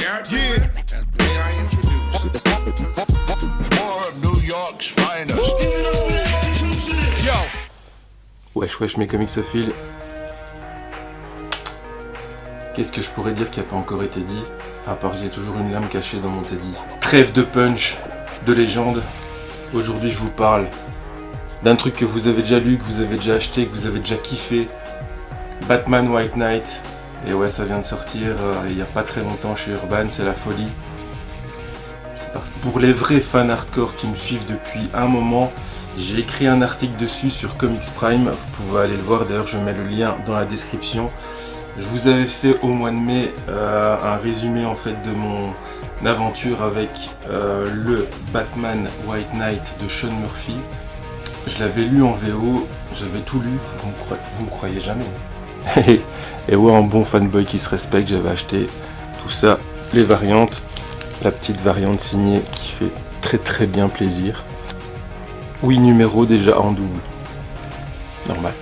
Yeah. May I introduce more of New York's finest. Yo. Wesh mes comicsophiles. Qu'est-ce que je pourrais dire qui n'a pas encore été dit, à part que j'ai toujours une lame cachée dans mon teddy. Trêve de punch, de légende. Aujourd'hui je vous parle d'un truc que vous avez déjà lu, que vous avez déjà acheté, que vous avez déjà kiffé. Batman White Knight. Et ouais, ça vient de sortir il n'y a pas très longtemps chez Urban, c'est la folie. C'est parti. Pour les vrais fans hardcore qui me suivent depuis un moment, j'ai écrit un article dessus sur Comics Prime, vous pouvez aller le voir, d'ailleurs je mets le lien dans la description. Je vous avais fait au mois de mai un résumé en fait de mon aventure avec le Batman White Knight de Sean Murphy. Je l'avais lu en VO, j'avais tout lu, vous me croyez jamais. Et ouais, un bon fanboy qui se respecte, j'avais acheté tout ça, les variantes, la petite variante signée qui fait très bien plaisir. 8 numéros déjà en double, normal.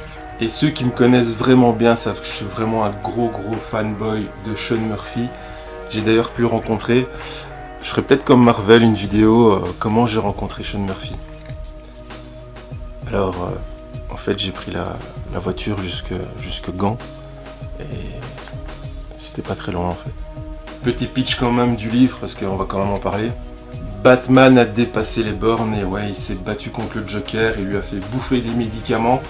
Et ceux qui me connaissent vraiment bien savent que je suis vraiment un gros fanboy de Sean Murphy. J'ai d'ailleurs pu le rencontrer. Je ferai peut-être comme Marvel une vidéo comment j'ai rencontré Sean Murphy. Alors, en fait, j'ai pris la voiture jusque Gand. Et c'était pas très loin en fait. Petit pitch quand même du livre, parce qu'on va quand même en parler. Batman a dépassé les bornes et ouais, il s'est battu contre le Joker, il lui a fait bouffer des médicaments.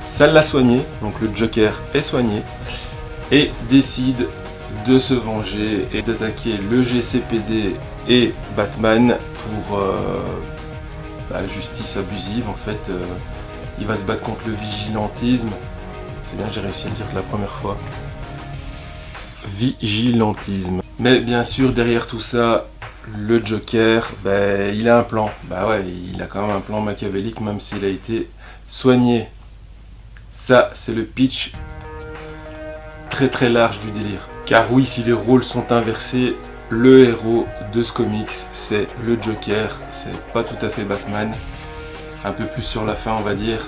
Ça l'a soigné, donc le Joker est soigné. Et décide de se venger et d'attaquer le GCPD et Batman pour justice abusive en fait. Il va se battre contre le vigilantisme. C'est bien, j'ai réussi à le dire la première fois. Vigilantisme. Mais bien sûr, derrière tout ça, le Joker, il a un plan. Ouais, il a quand même un plan machiavélique, même s'il a été soigné. Ça, c'est le pitch très large du délire. Car oui, si les rôles sont inversés, le héros de ce comics, c'est le Joker. C'est pas tout à fait Batman. Un peu plus sur la fin, on va dire.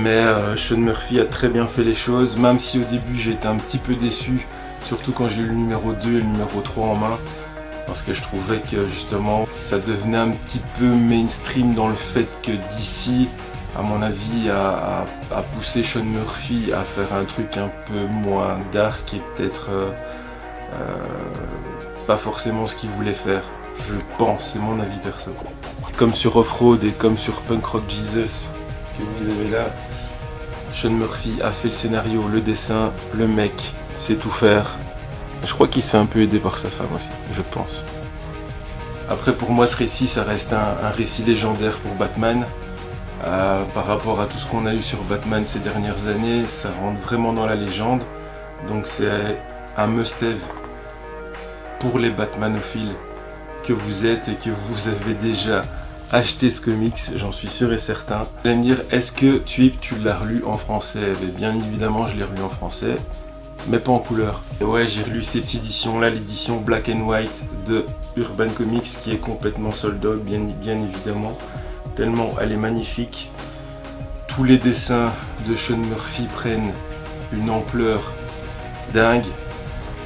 Mais Sean Murphy a très bien fait les choses, même si au début j'ai été un petit peu déçu, surtout quand j'ai eu le numéro 2 et le numéro 3 en main, parce que je trouvais que justement ça devenait un petit peu mainstream dans le fait que DC, à mon avis, a poussé Sean Murphy à faire un truc un peu moins dark et peut-être pas forcément ce qu'il voulait faire. Je pense, c'est mon avis perso. Comme sur Off-Road et comme sur Punk Rock Jesus, que vous avez là, Sean Murphy a fait le scénario, le dessin, le mec sait tout faire. Je crois qu'il se fait un peu aider par sa femme aussi, je pense. Après pour moi ce récit ça reste un récit légendaire pour Batman. Par rapport à tout ce qu'on a eu sur Batman ces dernières années, ça rentre vraiment dans la légende. Donc c'est un must-have pour les Batmanophiles que vous êtes et que vous avez déjà acheté ce comics, j'en suis sûr et certain. Vous allez me dire, est-ce que tu l'as relu en français? Bien évidemment, je l'ai relu en français, mais pas en couleur. Et ouais, j'ai relu cette édition-là, l'édition Black and White de Urban Comics, qui est complètement sold out, bien évidemment, tellement elle est magnifique. Tous les dessins de Sean Murphy prennent une ampleur dingue,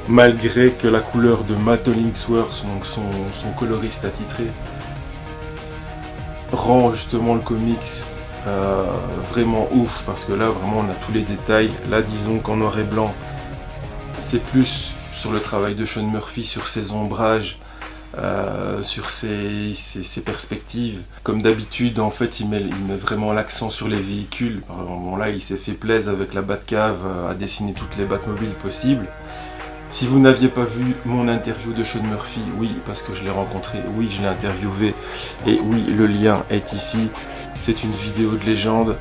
malgré que la couleur de Matt Hollingsworth, donc son coloriste attitré, rend justement le comics vraiment ouf, parce que là vraiment on a tous les détails. Là disons qu'en noir et blanc c'est plus sur le travail de Sean Murphy, sur ses ombrages, sur ses perspectives. Comme d'habitude en fait il met vraiment l'accent sur les véhicules. Bon, là il s'est fait plaisir avec la Batcave à dessiner toutes les Batmobiles possibles. Si vous n'aviez pas vu mon interview de Sean Murphy, oui, parce que je l'ai rencontré, oui, je l'ai interviewé, et oui, le lien est ici. C'est une vidéo de légende.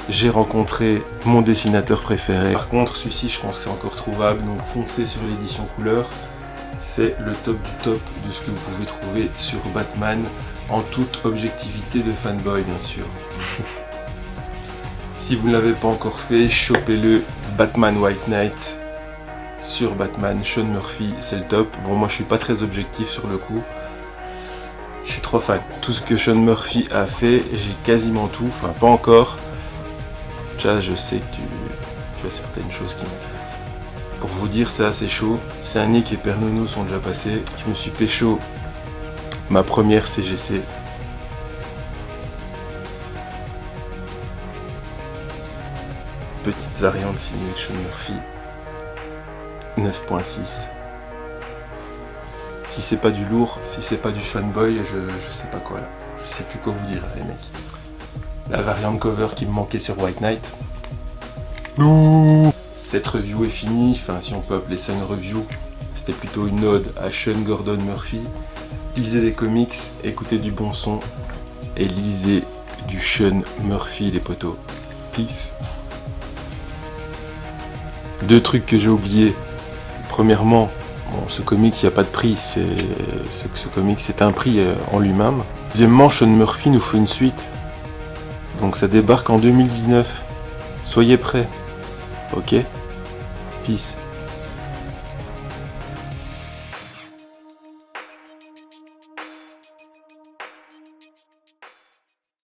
J'ai rencontré mon dessinateur préféré. Par contre, celui-ci, je pense que c'est encore trouvable, donc foncez sur l'édition couleur. C'est le top du top de ce que vous pouvez trouver sur Batman, en toute objectivité de fanboy, bien sûr. Si vous ne l'avez pas encore fait, chopez-le, Batman White Knight. Sur Batman, Sean Murphy, c'est le top. Bon, moi je suis pas très objectif sur le coup. Je suis trop fan. Tout ce que Sean Murphy a fait, j'ai quasiment tout. Enfin, pas encore. Déjà, je sais que tu as certaines choses qui m'intéressent. Pour vous dire, c'est assez chaud. C'est un Nick et Père Nono sont déjà passés. Je me suis pécho ma première CGC. Petite variante signée Sean Murphy. 9.6. Si c'est pas du lourd, si c'est pas du fanboy, je sais pas quoi là. Je sais plus quoi vous dire les mecs. La variante cover qui me manquait sur White Knight. Ouh. Cette review est finie, enfin si on peut appeler ça une review. C'était plutôt une ode à Sean Gordon Murphy. Lisez des comics, écoutez du bon son et lisez du Sean Murphy les potos. Peace. 2 trucs que j'ai oubliés. Premièrement, bon, ce comics, il n'y a pas de prix, ce comics c'est un prix en lui-même. Deuxièmement, Sean Murphy nous fait une suite. Donc ça débarque en 2019. Soyez prêts. Ok? Peace.